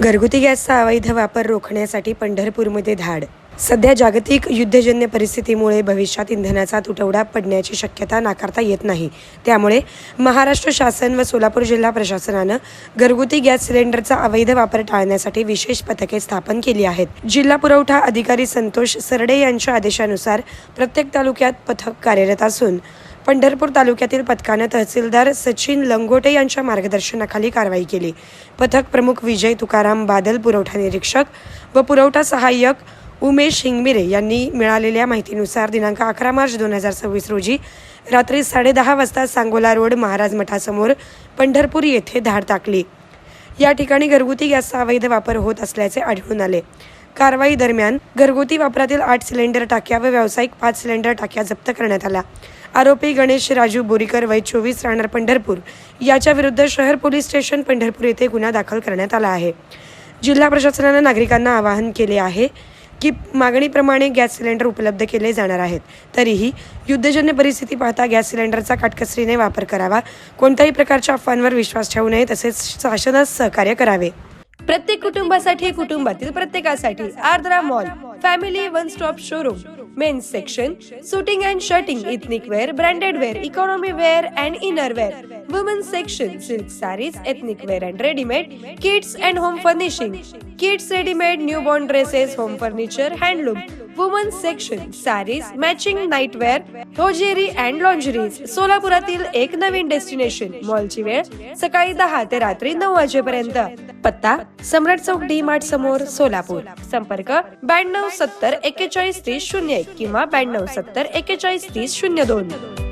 घरगुती गॅसचा अवैध वापर रोखण्यासाठी पंढरपूरमध्ये धाड। सध्या जागतिक युद्धजन्य परिस्थितीमुळे भविष्यात इंधनाचा तुटवडा पडण्याची शक्यता नाकारता येत नाही। त्यामुळे महाराष्ट्र शासन व सोलापूर जिल्हा प्रशासनाने घरगुती गॅस सिलेंडरचा अवैध वापर टाळण्यासाठी विशेष पथके स्थापन केली आहेत। जिल्हा पुरवठा अधिकारी संतोष सरडे यांच्या आदेशानुसार प्रत्येक तालुक्यात पथक कार्यरत असून पंढरपूर तालुक्यातील पथकाने तहसीलदार सचिन लंगोटे यांच्या मार्गदर्शनाखाली कारवाई केली। पथक प्रमुख विजय तुकाराम बादल, पुरवठा निरीक्षक व पुरवठा सहाय्यक उमेश हिंगमिरे यांनी मिळालेल्या माहितीनुसार दिनांक 11 मार्च 2026 रोजी रात्री 10:30 वाजता सांगोला रोड महाराज मठासमोर पंढरपूर येथे धाड टाकली। या ठिकाणी घरगुती गॅसचा अवैध वापर होत असल्याचे आढळून आले। कारवाई दरम्यान घरगुती वापरातील 8 सिलेंडर टाक्या व व्यावसायिक 5 सिलेंडर टाक्या जप्त करण्यात आल्या। आरोपी गणेश राजू बोरीकर वय 24 राहणार पंढरपूर याच्या विरुद्ध शहर पोलीस स्टेशन पंढरपूर येथे गुन्हा दाखल करण्यात आला आहे। जिल्हा प्रशासनाने नागरिकांना आवाहन केले आहे की मागणीप्रमाणे गॅस सिलेंडर उपलब्ध केले जाणार आहेत। तरीही युद्धजन्य परिस्थिती पाहता गॅस सिलेंडरचा काटकसरीने वापर करावा, कोणत्याही प्रकारच्या अफवांवर विश्वास ठेवू नये, तसेच शासनास सहकार्य करावे। प्रत्येक कुटुंबासाठी, कुटुंबातील प्रत्येकासाठी Aardra mall family one stop showroom, men's section, suiting and shirting, ethnic wear, branded wear, economy wear and inner wear, women's section, silk saris, ethnic wear and readymade, kids and home furnishing, kids readymade, newborn dresses, home furniture, handloom, women's section, saris, matching nightwear, hosiery and lingeries. सोलापुरातील एक नवीन destination. मॉलची वेळ सकाळी 10 ते रात्री 9 वाजेपर्यंत। पत्ता सम्राट चौक डी मार्ट समोर, सोलापूर। संपर्क 92 70 41 30 01 किंवा 92 70 41 30 02।